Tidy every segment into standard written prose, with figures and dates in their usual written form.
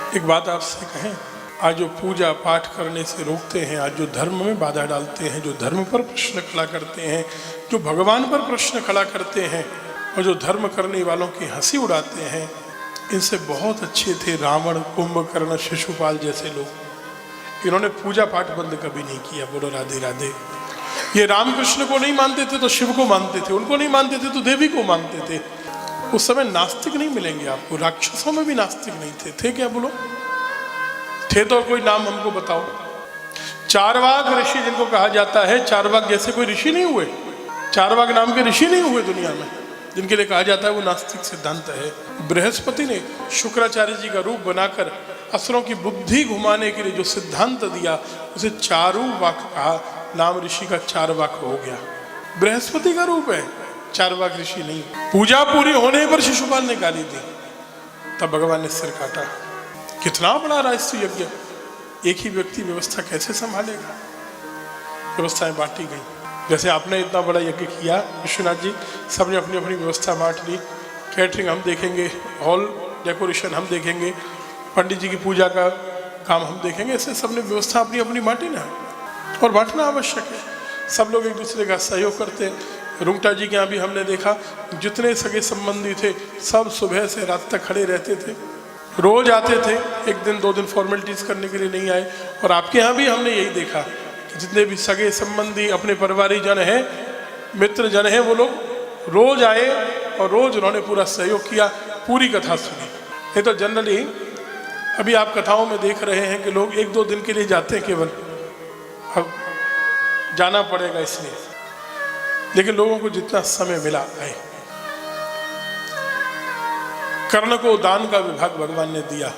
एक बात आपसे कहें, आज जो पूजा पाठ करने से रोकते हैं, आज जो धर्म में बाधा डालते हैं, जो धर्म पर प्रश्न खड़ा करते हैं, जो भगवान पर प्रश्न खड़ा करते हैं और जो धर्म करने वालों की हंसी उड़ाते हैं, इनसे बहुत अच्छे थे रावण, कुंभकर्ण, शिशुपाल जैसे लोग। इन्होंने पूजा पाठ बंद कभी नहीं किया। बोलो राधे राधे। ये रामकृष्ण को नहीं मानते थे तो शिव को मानते थे, उनको नहीं मानते थे तो देवी को मानते थे। उस समय नास्तिक नहीं मिलेंगे आपको, राक्षसों में भी नास्तिक नहीं थे। थे क्या बोलो? थे तो कोई नाम हमको बताओ। चारवाक ऋषि जिनको कहा जाता है, चारवाक जैसे कोई ऋषि नहीं हुए, चारवाक नाम के ऋषि नहीं हुए दुनिया में, जिनके लिए कहा जाता है वो नास्तिक सिद्धांत है। बृहस्पति ने शुक्राचार्य जी का रूप बनाकर असुरों की बुद्धि घुमाने के लिए जो सिद्धांत दिया, उसे चारुवाक कहा। नाम ऋषि का चारवाक हो गया। बृहस्पति का रूप है, चारवाक ऋषि नहीं। पूजा पूरी होने पर शिशुपाल ने गाली दी, तब भगवान ने सिर काटा। कितना बड़ा राजस्व यज्ञ, एक ही व्यक्ति व्यवस्था कैसे संभालेगा? व्यवस्थाएं बांटी गई। जैसे आपने इतना बड़ा यज्ञ किया विश्वनाथ जी, सबने अपनी अपनी व्यवस्था बांट ली। कैटरिंग हम देखेंगे, हॉल डेकोरेशन हम देखेंगे, पंडित जी की पूजा का काम हम देखेंगे। ऐसे सबने व्यवस्था अपनी अपनी बांटी ना, और बांटना आवश्यक है। सब लोग एक दूसरे का सहयोग करते हैं। रुंगटा जी के यहाँ भी हमने देखा, जितने सगे संबंधी थे सब सुबह से रात तक खड़े रहते थे, रोज आते थे। एक दिन दो दिन फॉर्मेलिटीज करने के लिए नहीं आए। और आपके यहाँ भी हमने यही देखा कि जितने भी सगे संबंधी, अपने परिवारी जन हैं, मित्र जन हैं, वो लोग रोज आए और रोज उन्होंने पूरा सहयोग किया, पूरी कथा सुनी। ये तो जनरली अभी आप कथाओं में देख रहे हैं कि लोग एक दो दिन के लिए जाते हैं केवल, अब जाना पड़ेगा इसलिए, लेकिन लोगों को जितना समय मिला आए। कर्ण को दान का विभाग भगवान ने दिया।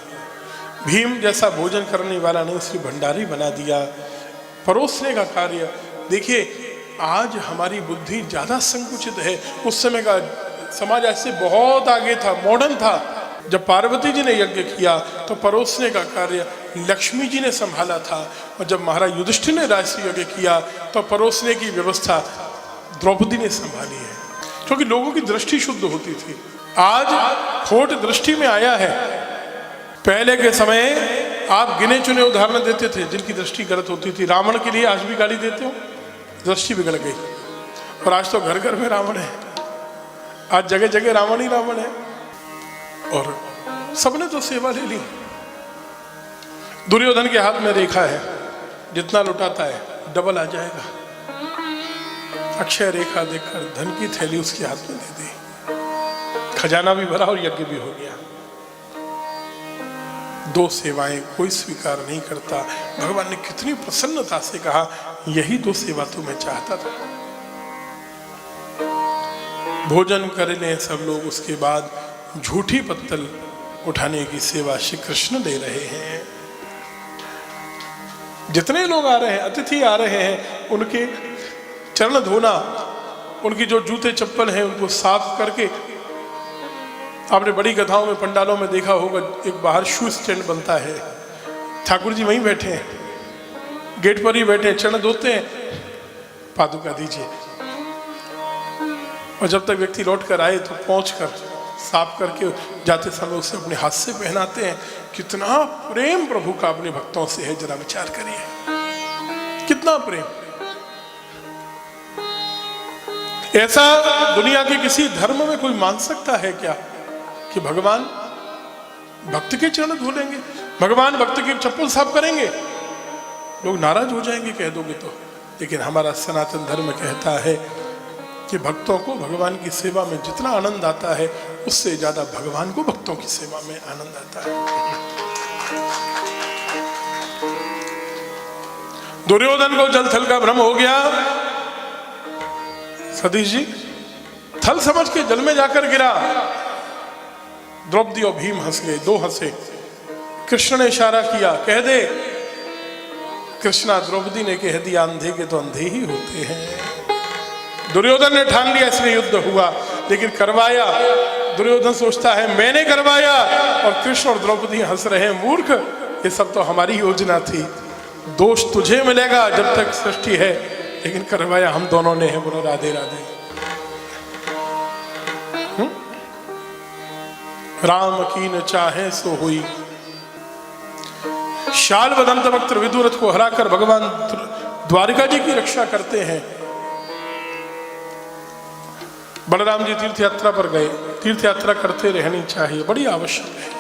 भीम जैसा भोजन करने वाला नहीं, उसकी भंडारी बना दिया। परोसने का कार्य देखिए, आज हमारी बुद्धि ज्यादा संकुचित है। उस समय का समाज ऐसे बहुत आगे था, मॉडर्न था। जब पार्वती जी ने यज्ञ किया तो परोसने का कार्य लक्ष्मी जी ने संभाला था, और जब महाराज युधिष्ठिर ने राजस्व यज्ञ किया तो परोसने की व्यवस्था द्रौपदी ने संभाली है, क्योंकि लोगों की दृष्टि शुद्ध होती थी। आज खोट दृष्टि में आया है। पहले के समय आप गिने चुने उदाहरण देते थे जिनकी दृष्टि गलत होती थी। रावण के लिए आज भी गाली देते हो, दृष्टि बिगड़ गई। और आज तो घर घर में रावण है, आज जगह जगह रावण ही रावण है, और सबने तो सेवा ले ली। दुर्योधन के हाथ में रेखा है, जितना लुटाता है डबल आ जाएगा। अक्षय रेखा देखकर धन की थैली उसके हाथ में दे दी, खजाना भी भरा और यज्ञ भी हो गया। दो सेवाएं कोई स्वीकार नहीं करता। भगवान ने कितनी प्रसन्नता से कहा, यही दो सेवा तो मैं चाहता था। भोजन कर लें सब लोग, उसके बाद झूठी पत्तल उठाने की सेवा श्री कृष्ण दे रहे हैं। जितने लोग आ रहे हैं, अतिथि आ रहे हैं, उनके चरण धोना, उनकी जो जूते चप्पल हैं उनको साफ करके। आपने बड़ी कथाओं में, पंडालों में देखा होगा, एक बाहर शू स्टैंड बनता है, ठाकुर जी वहीं बैठे हैं, गेट पर ही बैठे हैं, चरण धोते हैं, पादुका दीजिए। और जब तक व्यक्ति लौट कर आए तो पहुंच कर साफ करके जाते समय उसे अपने हाथ से पहनाते हैं। कितना प्रेम प्रभु का अपने भक्तों से है, जरा विचार करिए, कितना प्रेम। ऐसा दुनिया के किसी धर्म में कोई मान सकता है क्या कि भगवान भक्त के चरण धो लेंगे, भगवान भक्त की चप्पल साफ करेंगे? लोग नाराज हो जाएंगे कह दोगे तो। लेकिन हमारा सनातन धर्म कहता है कि भक्तों को भगवान की सेवा में जितना आनंद आता है, उससे ज्यादा भगवान को भक्तों की सेवा में आनंद आता है। दुर्योधन को जल थल का भ्रम हो गया। सतीश जी थल समझ के जल में जाकर गिरा। द्रौपदी और भीम हंस गए, दो हंसे। कृष्ण ने इशारा किया, कह दे। कृष्णा द्रौपदी ने कह दिया, अंधे के तो अंधे ही होते हैं। दुर्योधन ने ठान लिया इसलिए युद्ध हुआ, लेकिन करवाया दुर्योधन सोचता है मैंने करवाया, और कृष्ण और द्रौपदी हंस रहे हैं, मूर्ख, ये सब तो हमारी योजना थी, दोष तुझे मिलेगा जब तक सृष्टि है, लेकिन करवाया हम दोनों ने है। बोलो राधे राधे। राम की न चाहे सो हुई, शाल बदंत वक्त विदुरथ को हराकर भगवान द्वारिका जी की रक्षा करते हैं। बलराम जी तीर्थ यात्रा पर गए, तीर्थ यात्रा करते रहनी चाहिए, बड़ी आवश्यक है।